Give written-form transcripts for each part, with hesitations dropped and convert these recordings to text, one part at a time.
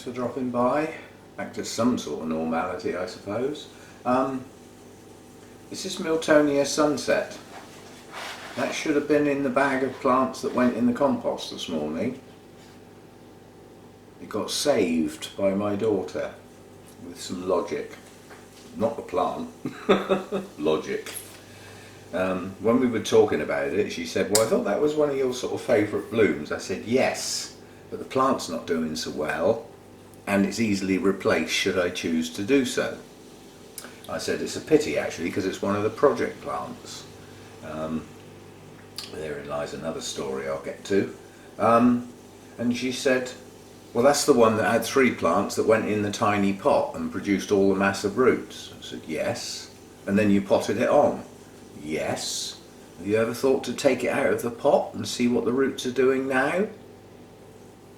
thanks for dropping by. Back to some sort of normality, I suppose. This is Miltonia Sunset. That should have been in the bag of plants that went in the compost this morning. It got saved by my daughter with some logic. Not the plant, logic. When we were talking about it, she said, well, I thought that was one of your sort of favourite blooms. I said, yes, but the plant's not doing so well and it's easily replaced should I choose to do so. I said it's a pity actually because it's one of the project plants. Therein lies another story I'll get to. And she said, well, that's the one that had 3 plants that went in the tiny pot and produced all the massive roots. I said, yes. And then you potted it on. Yes. Have you ever thought to take it out of the pot and see what the roots are doing now?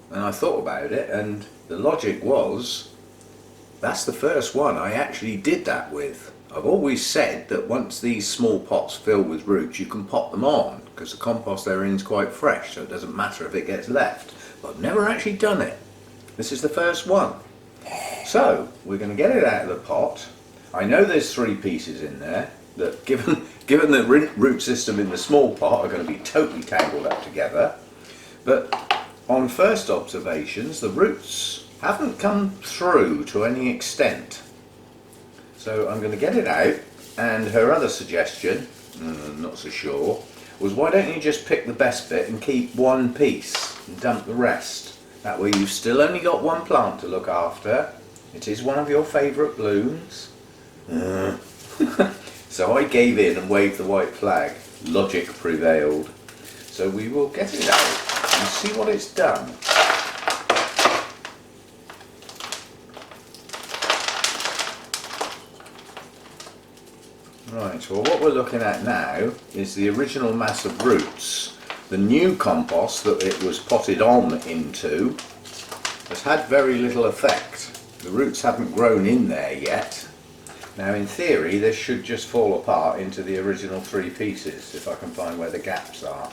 And I thought about it, and the logic was, that's the first one I actually did that with. I've always said that once these small pots fill with roots, you can pot them on, because the compost they're in is quite fresh, so it doesn't matter if it gets left. But I've never actually done it. This is the first one. So, we're going to get it out of the pot. I know there's 3 pieces in there that, given the root system in the small pot, are going to be totally tangled up together. But on first observations, the roots haven't come through to any extent. So I'm going to get it out, and her other suggestion, not so sure, was why don't you just pick the best bit and keep one piece and dump the rest. That way you've still only got one plant to look after. It is one of your favourite blooms. So I gave in and waved the white flag. Logic prevailed. So we will get it out and see what it's done. Right, well, what we're looking at now is the original mass of roots. The new compost that it was potted on into has had very little effect. The roots haven't grown in there yet. Now in theory this should just fall apart into the original 3 pieces, if I can find where the gaps are.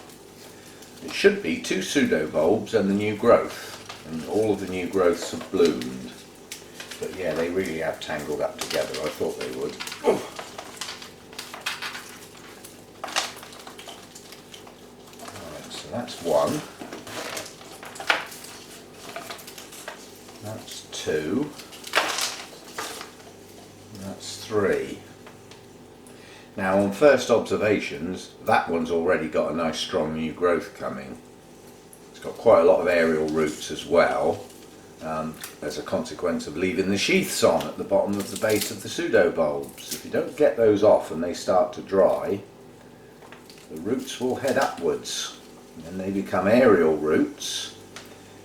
It should be 2 pseudo-bulbs and the new growth, and all of the new growths have bloomed. But yeah, they really have tangled up together. I thought they would. Right, so that's 1. That's 2. That's 3. Now on first observations, that one's already got a nice strong new growth coming. It's got quite a lot of aerial roots as well, as a consequence of leaving the sheaths on at the bottom of the base of the pseudo-bulbs. If you don't get those off and they start to dry, the roots will head upwards, and then they become aerial roots,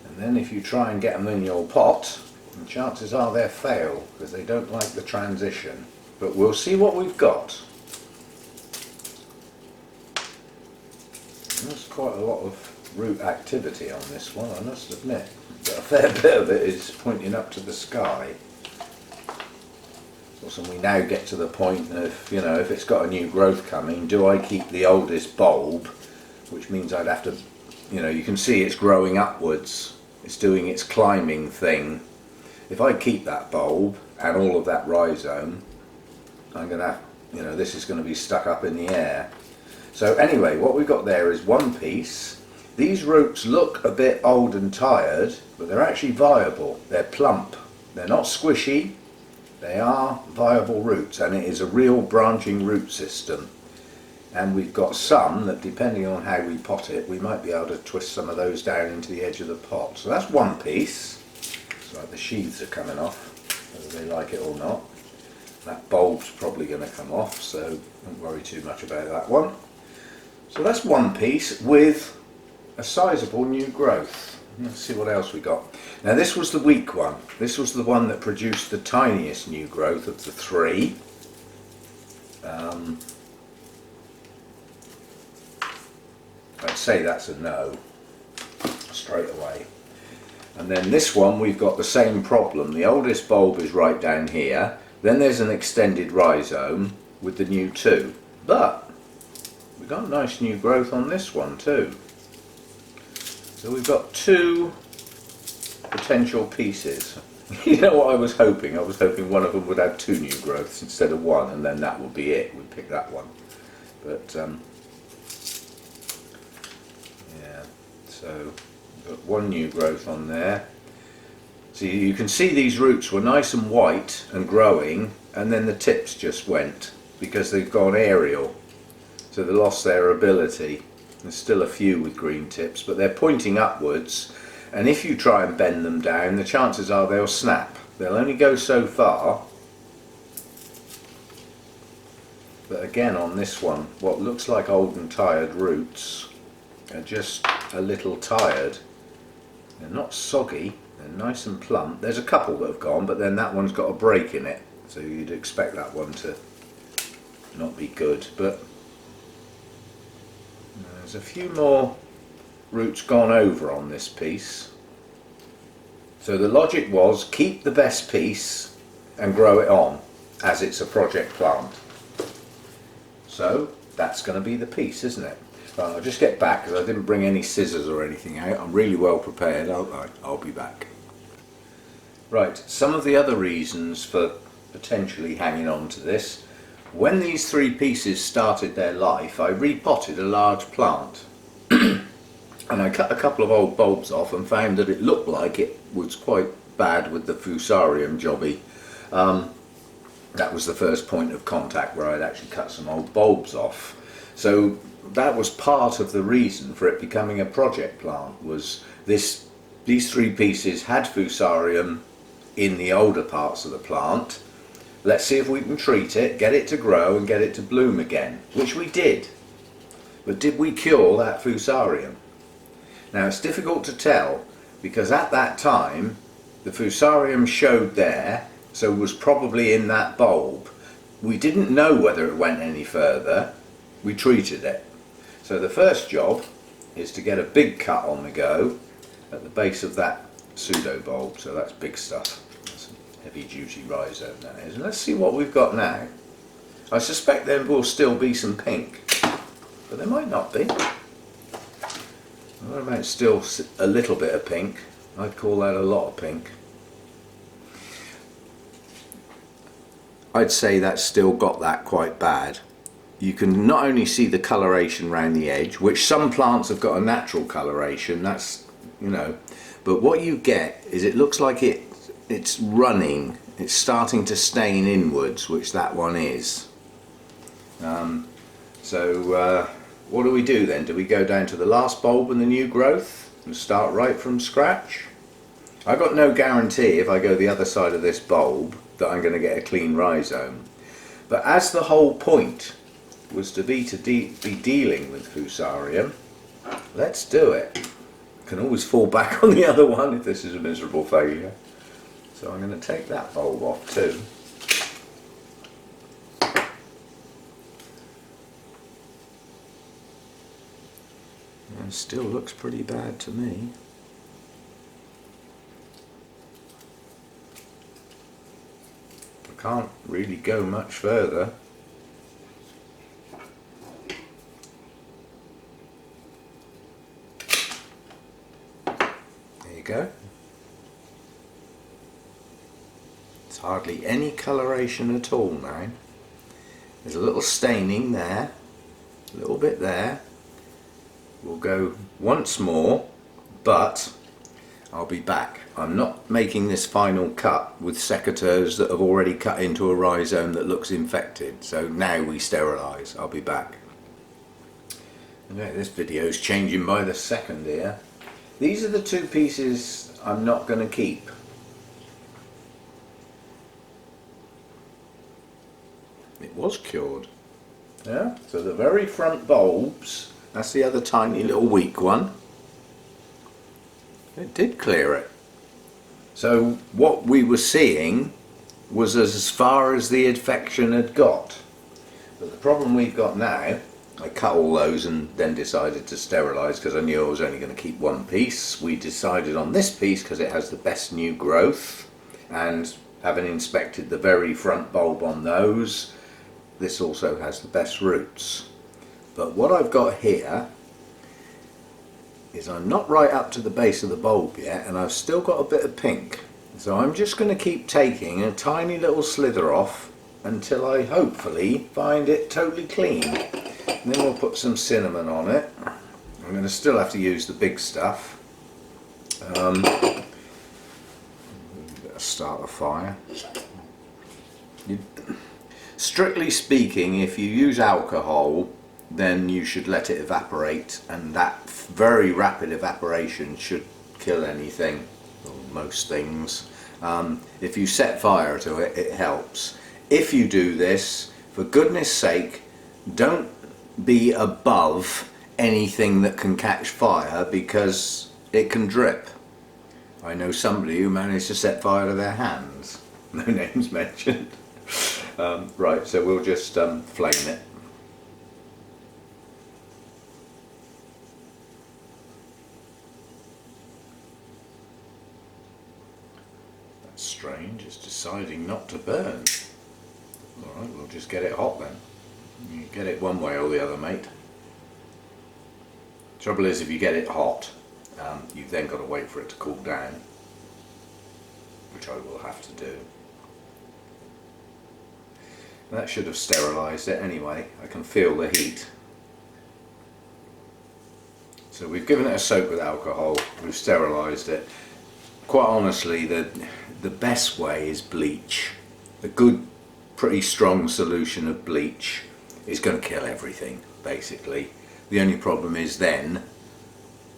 and then if you try and get them in your pot, the chances are they'll fail because they don't like the transition. But we'll see what we've got. There's quite a lot of root activity on this one, I must admit. But a fair bit of it is pointing up to the sky. So we now get to the point of, you know, if it's got a new growth coming, do I keep the oldest bulb? Which means I'd have to, you know, you can see it's growing upwards. It's doing its climbing thing. If I keep that bulb and all of that rhizome, I'm going to have, you know, this is going to be stuck up in the air. So anyway, what we've got there is 1 piece. These roots look a bit old and tired, but they're actually viable. They're plump. They're not squishy. They are viable roots, and it is a real branching root system. And we've got some that, depending on how we pot it, we might be able to twist some of those down into the edge of the pot. So that's 1 piece. So the sheaths are coming off, whether they like it or not. That bulb's probably going to come off, so don't worry too much about that one. So that's 1 piece with a sizable new growth. Let's see what else we got. Now this was the weak one. This was the one that produced the tiniest new growth of the 3. I'd say that's a no, straight away. And then this one, we've got the same problem. The oldest bulb is right down here. Then there's an extended rhizome with the new 2. But we've got nice new growth on this one too. So we've got 2 potential pieces. You know what I was hoping? I was hoping one of them would have 2 new growths instead of 1, and then that would be it. We'd pick that one. But yeah, so got 1 new growth on there. So you can see these roots were nice and white and growing, and then the tips just went because they've gone aerial. So they lost their ability. There's still a few with green tips, but they're pointing upwards, and if you try and bend them down, the chances are they'll snap. They'll only go so far. But again, on this one, what looks like old and tired roots are just a little tired. They're not soggy, they're nice and plump. There's a couple that have gone, but then that one's got a break in it, so you'd expect that one to not be good. But there's a few more roots gone over on this piece. So the logic was keep the best piece and grow it on as it's a project plant. So that's going to be the piece, isn't it? I'll just get back because I didn't bring any scissors or anything out. I'm really well prepared. I'll be back. Right, some of the other reasons for potentially hanging on to this. When these 3 pieces started their life, I repotted a large plant. And I cut a couple of old bulbs off and found that it looked like it was quite bad with the Fusarium jobby. That was the first point of contact where I'd actually cut some old bulbs off. So that was part of the reason for it becoming a project plant, was these 3 pieces had Fusarium in the older parts of the plant. Let's see if we can treat it, get it to grow and get it to bloom again, which we did. But did we cure that Fusarium? Now it's difficult to tell, because at that time the Fusarium showed there, so was probably in that bulb. We didn't know whether it went any further. We treated it. So the first job is to get a big cut on the go at the base of that pseudo bulb. So that's big stuff. That's heavy duty rhizome that is. And let's see what we've got now. I suspect there will still be some pink, but there might not be. What about still a little bit of pink? I'd call that a lot of pink. I'd say that's still got that quite bad. You can not only see the coloration around the edge, which some plants have got a natural coloration, that's, you know, but what you get is it looks like it's running, it's starting to stain inwards, which that one is. What do we do then? Do we go down to the last bulb and the new growth and start right from scratch? I've got no guarantee if I go the other side of this bulb that I'm going to get a clean rhizome. But as the whole point was to be dealing with Fusarium, let's do it. Can always fall back on the other one if this is a miserable failure. So I'm going to take that bulb off too. It still looks pretty bad to me. I can't really go much further. There you go. It's hardly any coloration at all now. There's a little staining there, a little bit there. We'll go once more, but I'll be back. I'm not making this final cut with secateurs that have already cut into a rhizome that looks infected. So now we sterilise. I'll be back. Okay, this video is changing by the second here. These are the 2 pieces I'm not going to keep. It was cured. Yeah, so the very front bulbs, that's the other tiny little weak one. It did clear it. So what we were seeing was as far as the infection had got. But the problem we've got now, I cut all those and then decided to sterilise because I knew I was only going to keep 1 piece. We decided on this piece because it has the best new growth, and having inspected the very front bulb on those, this also has the best roots. But what I've got here is I'm not right up to the base of the bulb yet, and I've still got a bit of pink. So I'm just going to keep taking a tiny little slither off until I hopefully find it totally clean. And then we'll put some cinnamon on it. I'm going to still have to use the big stuff. Start a fire. Strictly speaking, if you use alcohol, then you should let it evaporate, and that very rapid evaporation should kill anything, or most things. If you set fire to it, it helps. If you do this, for goodness sake, don't be above anything that can catch fire, because it can drip. I know somebody who managed to set fire to their hands. No names mentioned. Right, so we'll just flame it. That's strange, it's deciding not to burn. Alright, we'll just get it hot then. You get it one way or the other, mate. Trouble is, if you get it hot, you've then got to wait for it to cool down, which I will have to do. That should have sterilised it anyway. I can feel the heat. So we've given it a soak with alcohol, we've sterilised it. Quite honestly, the best way is bleach. A good, pretty strong solution of bleach is going to kill everything, basically. The only problem is then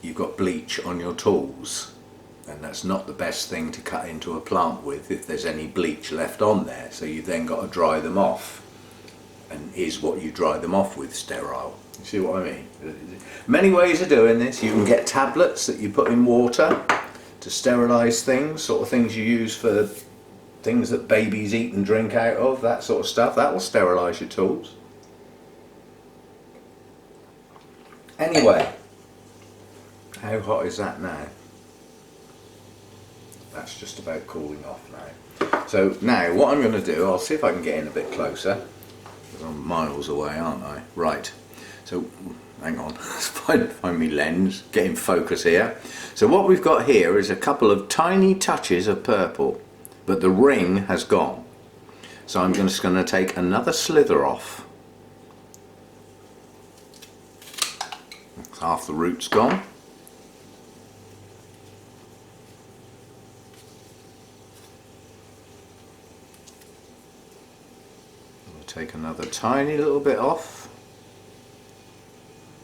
you've got bleach on your tools, and that's not the best thing to cut into a plant with if there's any bleach left on there. So you've then got to dry them off, and is what you dry them off with sterile? You see what I mean? Many ways of doing this. You can get tablets that you put in water to sterilise things, sort of things you use for things that babies eat and drink out of, that sort of stuff. That will sterilise your tools. Anyway, how hot is that now? That's just about cooling off now. So now what I'm going to do, I'll see if I can get in a bit closer, because I'm miles away, aren't I? Right, so hang on, let's find me lens, get in focus here. So what we've got here is a couple of tiny touches of purple, but the ring has gone. So I'm just going to take another slither off. Half the root's gone. I'll take another tiny little bit off.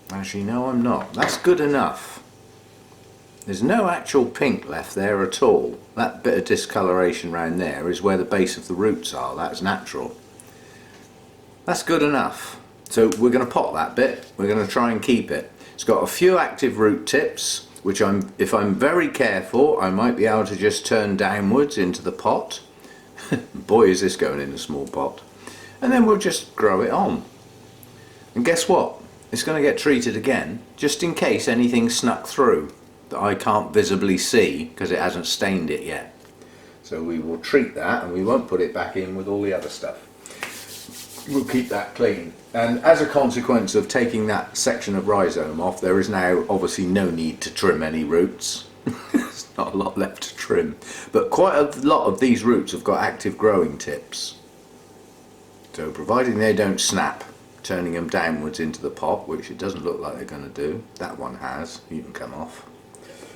Actually, no, I'm not. That's good enough. There's no actual pink left there at all. That bit of discoloration around there is where the base of the roots are. That's natural. That's good enough. So we're going to pot that bit. We're going to try and keep it. It's got a few active root tips, which if I'm very careful, I might be able to just turn downwards into the pot. Boy, is this going in a small pot. And then we'll just grow it on. And guess what? It's going to get treated again, just in case anything snuck through that I can't visibly see because it hasn't stained it yet. So we will treat that, and we won't put it back in with all the other stuff. We'll keep that clean. And as a consequence of taking that section of rhizome off, there is now obviously no need to trim any roots. There's not a lot left to trim, but quite a lot of these roots have got active growing tips. So providing they don't snap, turning them downwards into the pot, which it doesn't look like they're going to do. That one has. You can come off.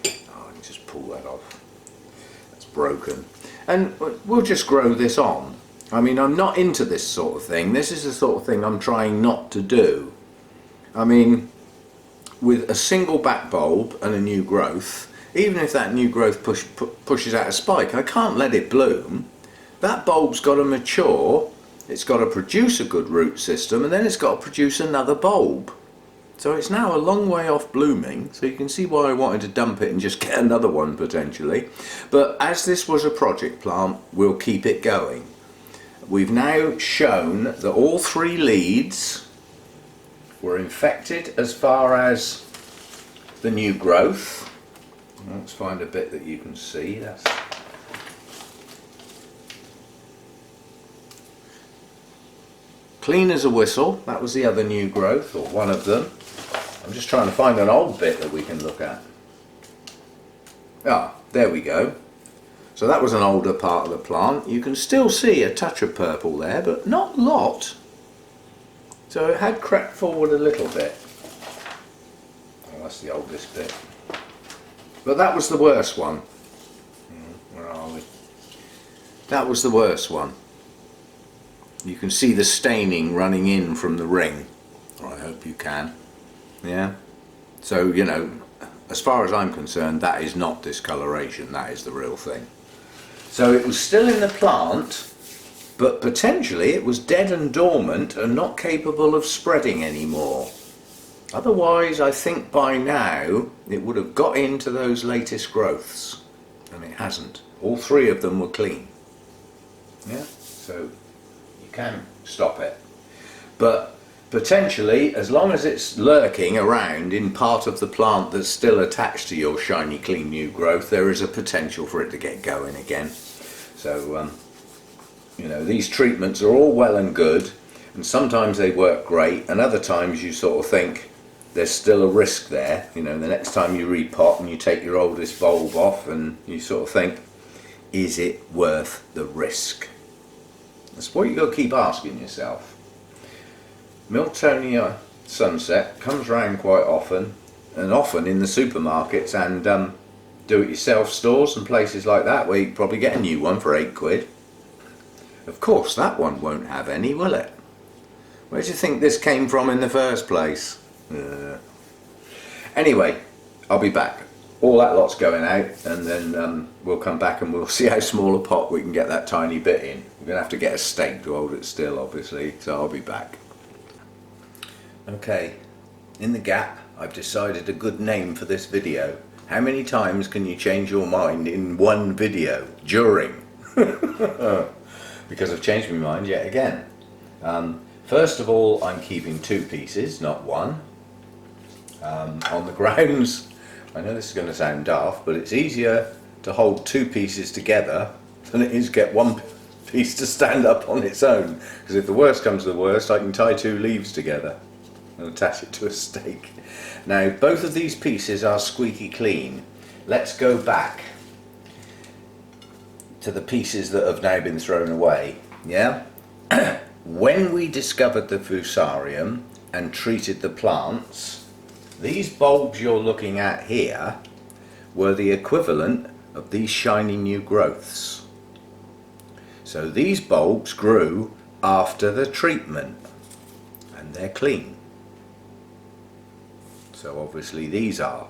Oh, I can just pull that off. That's broken. And we'll just grow this on. I mean, I'm not into this sort of thing. This is the sort of thing I'm trying not to do. I mean, with a single back bulb and a new growth, even if that new growth pushes out a spike, I can't let it bloom. That bulb's got to mature, it's got to produce a good root system, and then it's got to produce another bulb. So it's now a long way off blooming, so you can see why I wanted to dump it and just get another one potentially. But as this was a project plant, we'll keep it going. We've now shown that all three leads were infected as far as the new growth. Let's find a bit that you can see. That's clean as a whistle. That was the other new growth, or one of them. I'm just trying to find an old bit that we can look at. Ah, there we go. So that was an older part of the plant. You can still see a touch of purple there, but not a lot. So it had crept forward a little bit. Oh, that's the oldest bit. But that was the worst one. Where are we? That was the worst one. You can see the staining running in from the ring. Or I hope you can. Yeah. So, you know, as far as I'm concerned, that is not discoloration. That is the real thing. So it was still in the plant, but potentially it was dead and dormant and not capable of spreading anymore. Otherwise, I think by now it would have got into those latest growths, and it hasn't. All three of them were clean. Yeah, so you can stop it. But potentially, as long as it's lurking around in part of the plant that's still attached to your shiny, clean new growth, there is a potential for it to get going again. So, you know, these treatments are all well and good, and sometimes they work great, and other times you sort of think there's still a risk there. You know, the next time you repot and you take your oldest bulb off, and you sort of think, is it worth the risk? That's what you've got to keep asking yourself. Miltonia Sunset comes round quite often, and often in the supermarkets and do-it-yourself stores and places like that, where you can probably get a new one for £8. Of course that one won't have any, will it? Where do you think this came from in the first place? Anyway, I'll be back. All that lot's going out, and then we'll come back and we'll see how small a pot we can get that tiny bit in. We're going to have to get a stake to hold it still, obviously, so I'll be back. Okay, in the gap, I've decided a good name for this video. How many times can you change your mind in one video? During. Because I've changed my mind yet again. First of all, I'm keeping 2 pieces, not 1. On the grounds, I know this is going to sound daft, but it's easier to hold 2 pieces together than it is get one piece to stand up on its own. Because if the worst comes to the worst, I can tie 2 leaves together and attach it to a stake. Now, both of these pieces are squeaky clean. Let's go back to the pieces that have now been thrown away. Yeah? When we discovered the Fusarium and treated the plants, these bulbs you're looking at here were the equivalent of these shiny new growths. So these bulbs grew after the treatment, and they're clean. So obviously these are.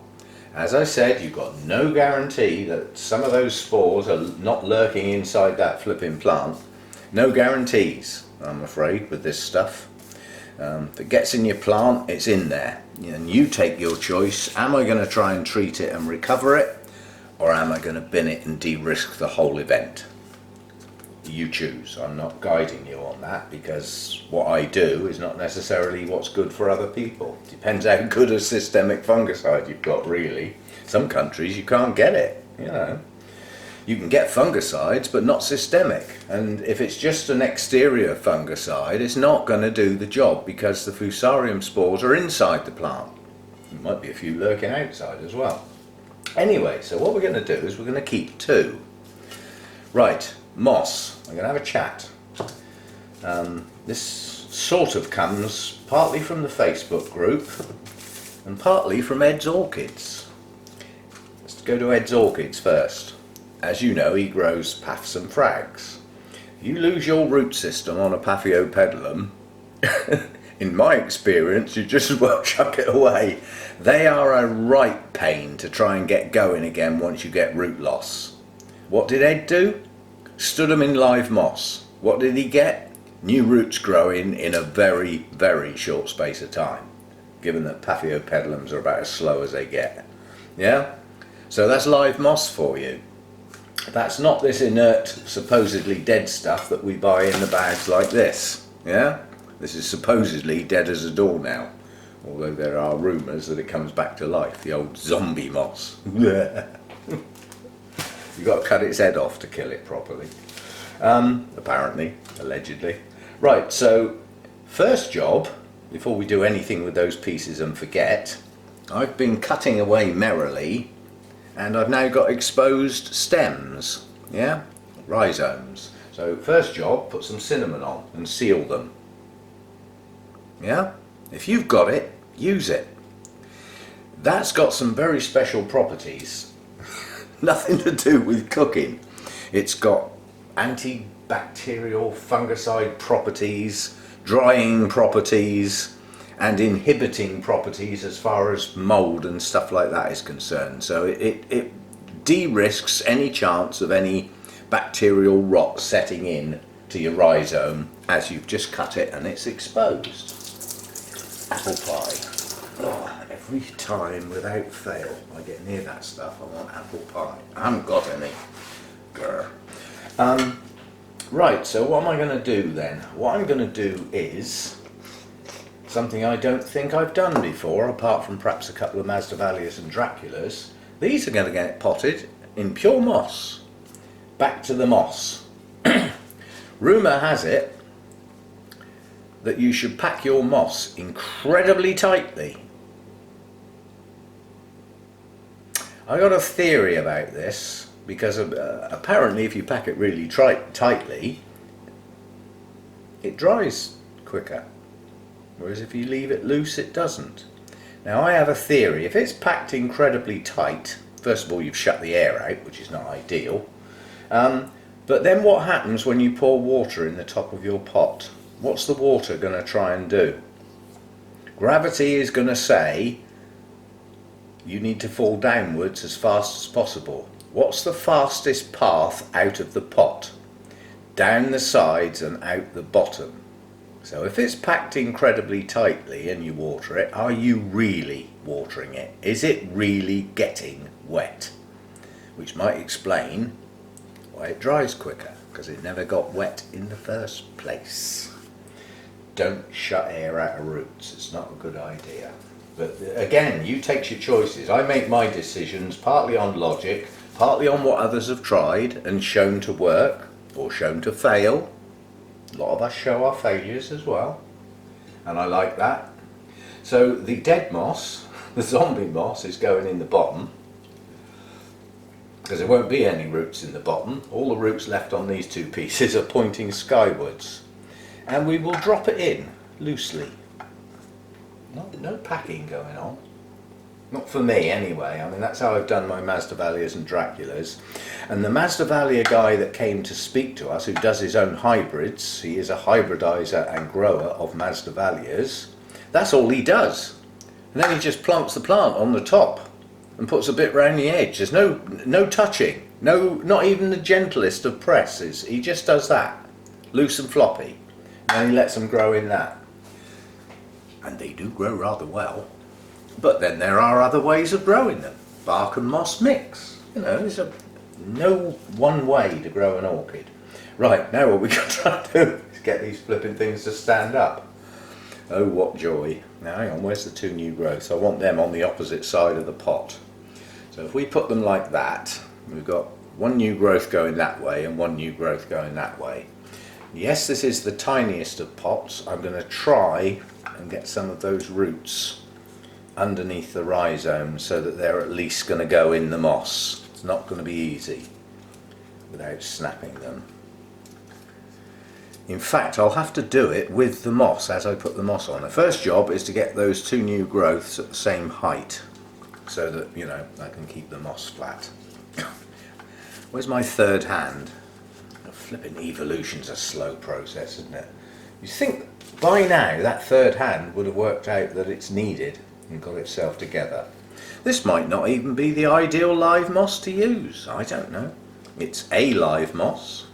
As I said, you've got no guarantee that some of those spores are not lurking inside that flipping plant. No guarantees, I'm afraid, with this stuff. If it gets in your plant, it's in there. And you take your choice. Am I going to try and treat it and recover it? Or am I going to bin it and de-risk the whole event? You choose. I'm not guiding you on that, because what I do is not necessarily what's good for other people. Depends how good a systemic fungicide you've got, really. Some countries you can't get it, you know. You can get fungicides, but not systemic. And if it's just an exterior fungicide, it's not going to do the job, because the Fusarium spores are inside the plant. There might be a few lurking outside as well. Anyway, so what we're going to do is we're going to keep 2. Right, moss. I'm going to have a chat. This sort of comes partly from the Facebook group and partly from Ed's Orchids. Let's go to Ed's Orchids first. As you know, he grows paphs and frags. If you lose your root system on a Paphiopedilum, in my experience, you just as well chuck it away. They are a right pain to try and get going again once you get root loss. What did Ed do? Stood them in live moss. What did he get? New roots growing in a very, very short space of time, given that Paphiopedilums are about as slow as they get. Yeah? So that's live moss for you. That's not this inert, supposedly dead stuff that we buy in the bags like this. Yeah? This is supposedly dead as a door now, although there are rumours that it comes back to life, the old zombie moss. You've got to cut its head off to kill it properly. Apparently, allegedly. Right, so first job, before we do anything with those pieces and forget, I've been cutting away merrily, and I've now got exposed stems, yeah, rhizomes. So first job, put some cinnamon on and seal them. Yeah, if you've got it, use it. That's got some very special properties. Nothing to do with cooking. It's got antibacterial, fungicide properties, drying properties, and inhibiting properties as far as mould and stuff like that is concerned. So it de-risks any chance of any bacterial rot setting in to your rhizome as you've just cut it and it's exposed. Apple pie. Oh, every time without fail I get near that stuff I want apple pie. I haven't got any. Grr. Right, so what am I going to do then? What I'm going to do is something I don't think I've done before, apart from perhaps a couple of Masdevallias and Draculas. These are going to get potted in pure moss. Back to the moss. Rumour has it that you should pack your moss incredibly tightly. I got a theory about this because apparently if you pack it really tightly, it dries quicker, whereas if you leave it loose it doesn't. Now I have a theory, if it's packed incredibly tight, first of all you've shut the air out, which is not ideal, but then what happens when you pour water in the top of your pot? What's the water going to try and do? Gravity is going to say you need to fall downwards as fast as possible. What's the fastest path out of the pot? Down the sides and out the bottom. So if it's packed incredibly tightly and you water it, are you really watering it? Is it really getting wet? Which might explain why it dries quicker, because it never got wet in the first place. Don't shut air out of roots, it's not a good idea. But again, you take your choices. I make my decisions partly on logic, partly on what others have tried and shown to work, or shown to fail. A lot of us show our failures as well, and I like that. So the dead moss, the zombie moss, is going in the bottom, because there won't be any roots in the bottom. All the roots left on these two pieces are pointing skywards, and we will drop it in loosely. No packing going on. Not for me anyway. I mean, that's how I've done my Masdevallias and Draculas. And the Masdevallia guy that came to speak to us, who does his own hybrids, he is a hybridizer and grower of Masdevallias, that's all he does. And then he just plants the plant on the top and puts a bit round the edge. There's no touching, not even the gentlest of presses. He just does that, loose and floppy, and then he lets them grow in that. And they do grow rather well. But then there are other ways of growing them. Bark and moss mix. You know, there's no one way to grow an orchid. Right, now what we're going to try to do is get these flipping things to stand up. Oh, what joy. Now hang on, where's the two new growths? I want them on the opposite side of the pot. So if we put them like that, we've got one new growth going that way and one new growth going that way. Yes, this is the tiniest of pots. I'm going to try and get some of those roots underneath the rhizomes so that they're at least going to go in the moss. It's not going to be easy without snapping them. In fact, I'll have to do it with the moss as I put the moss on. The first job is to get those two new growths at the same height so that, you know, I can keep the moss flat. Where's my third hand? Flipping evolution's a slow process, isn't it? You think by now that third hand would have worked out that it's needed and got itself together. This might not even be the ideal live moss to use. I don't know. It's a live moss,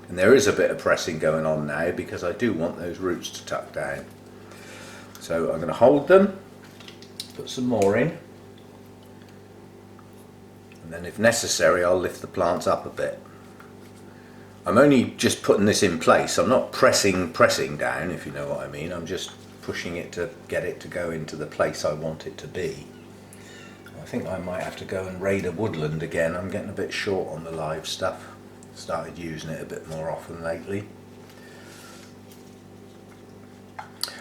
and there is a bit of pressing going on now because I do want those roots to tuck down. So I'm going to hold them, put some more in, and then if necessary I'll lift the plants up a bit. I'm only just putting this in place. I'm not pressing down, if you know what I mean. I'm just pushing it to get it to go into the place I want it to be. I think I might have to go and raid a woodland again. I'm getting a bit short on the live stuff. Started using it a bit more often lately.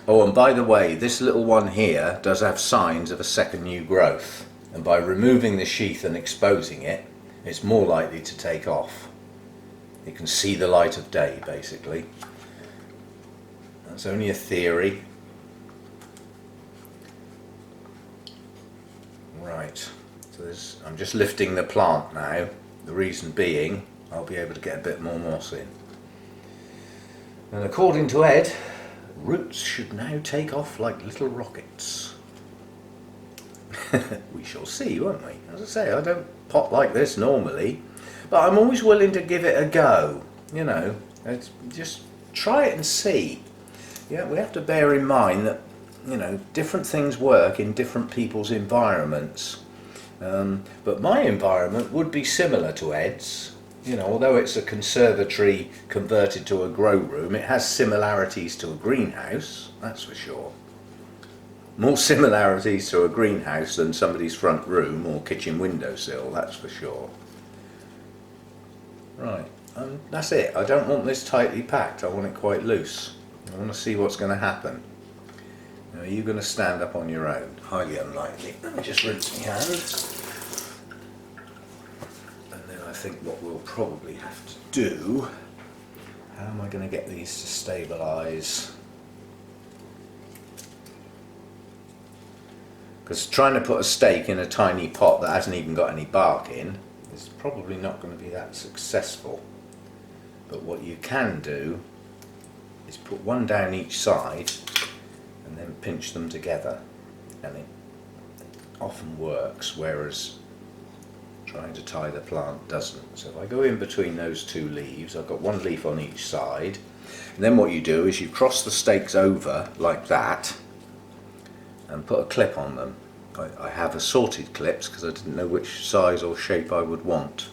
Oh, and by the way, this little one here does have signs of a second new growth, and by removing the sheath and exposing it, it's more likely to take off. It can see the light of day, basically. That's only a theory. Right, so I'm just lifting the plant now. The reason being, I'll be able to get a bit more moss in. And according to Ed, roots should now take off like little rockets. We shall see, won't we? As I say, I don't pot like this normally, but I'm always willing to give it a go. You know, just try it and see. Yeah, we have to bear in mind that, you know, different things work in different people's environments. But my environment would be similar to Ed's. You know, although it's a conservatory converted to a grow room, it has similarities to a greenhouse, that's for sure. More similarities to a greenhouse than somebody's front room or kitchen windowsill, that's for sure. Right, that's it. I don't want this tightly packed, I want it quite loose. I want to see what's going to happen. Now, are you going to stand up on your own? Highly unlikely. Let me just rinse my hands. And then I think what we'll probably have to do, how am I going to get these to stabilise? Because trying to put a stake in a tiny pot that hasn't even got any bark in is probably not going to be that successful. But what you can do is put one down each side and then pinch them together, and it often works, whereas trying to tie the plant doesn't. So if I go in between those two leaves, I've got one leaf on each side, and then what you do is you cross the stakes over like that and put a clip on them. I have assorted clips because I didn't know which size or shape I would want.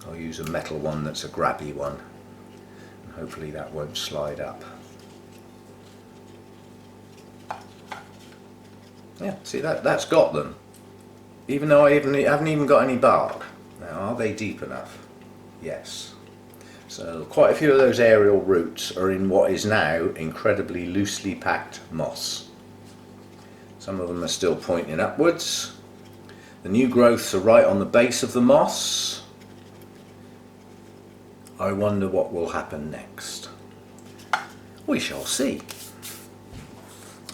I'll use a metal one that's a grabby one, and hopefully that won't slide up. Yeah, see, that's got them, even though I haven't even got any bark. Now, are they deep enough? Yes. So quite a few of those aerial roots are in what is now incredibly loosely packed moss. Some of them are still pointing upwards. The new growths are right on the base of the moss. I wonder what will happen next. We shall see.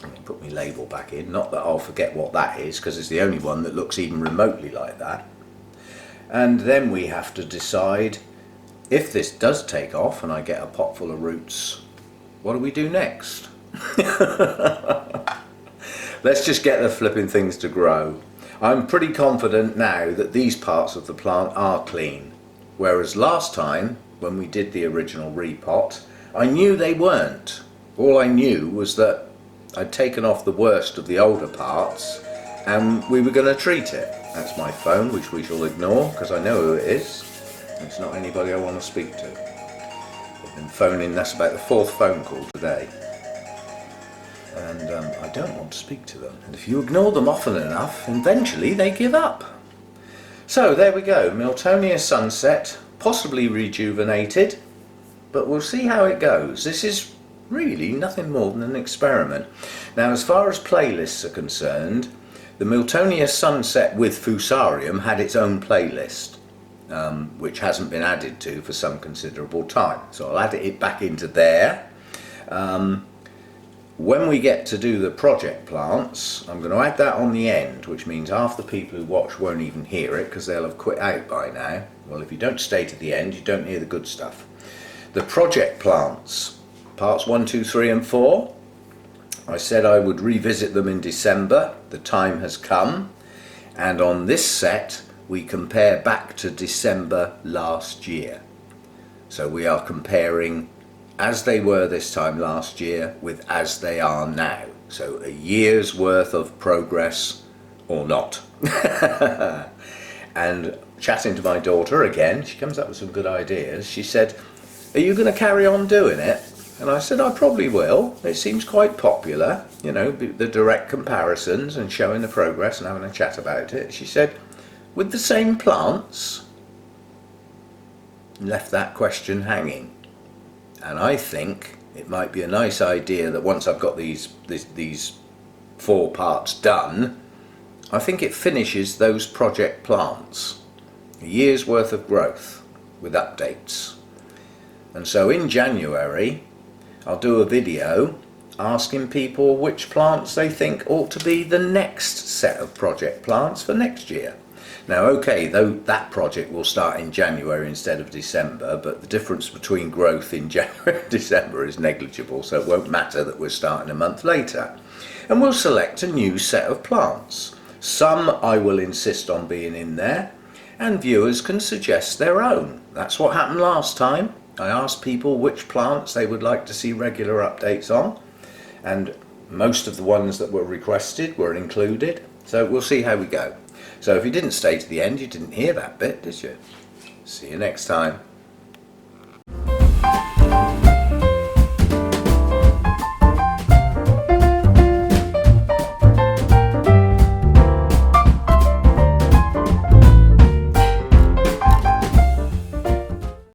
Let me put my label back in, not that I'll forget what that is, because it's the only one that looks even remotely like that. And then we have to decide, if this does take off and I get a pot full of roots, what do we do next? Let's just get the flipping things to grow. I'm pretty confident now that these parts of the plant are clean, whereas last time when we did the original repot, I knew they weren't. All I knew was that I'd taken off the worst of the older parts and we were going to treat it. That's my phone, which we shall ignore because I know who it is. It's not anybody I want to speak to. I've been phoning, that's about the 4th phone call today. And I don't want to speak to them. And if you ignore them often enough, eventually they give up. So there we go, Miltonia Sunset, possibly rejuvenated, but we'll see how it goes. This is really nothing more than an experiment. Now, as far as playlists are concerned, the Miltonia Sunset with Fusarium had its own playlist, which hasn't been added to for some considerable time. So I'll add it back into there. When we get to do the project plants, I'm going to add that on the end, which means half the people who watch won't even hear it because they'll have quit out by now. Well, if you don't stay to the end, you don't hear the good stuff. The project plants, parts 1, 2, 3 and 4, I said I would revisit them in December. The time has come, and on this set we compare back to December last year. So we are comparing as they were this time last year with as they are now. So a year's worth of progress or not. And chatting to my daughter again, she comes up with some good ideas. She said, "Are you going to carry on doing it?" And I said, "I probably will. It seems quite popular, you know, the direct comparisons and showing the progress and having a chat about it." She said, "With the same plants?" Left that question hanging. And I think it might be a nice idea that once I've got these 4 parts done, I think it finishes those project plants. A year's worth of growth with updates. And so in January I'll do a video asking people which plants they think ought to be the next set of project plants for next year. Now okay, though that project will start in January instead of December, but the difference between growth in January and December is negligible, so it won't matter that we're starting a month later. And we'll select a new set of plants. Some I will insist on being in there, and viewers can suggest their own. That's what happened last time. I asked people which plants they would like to see regular updates on, and most of the ones that were requested were included, so we'll see how we go. So if you didn't stay to the end, you didn't hear that bit, did you? See you next time.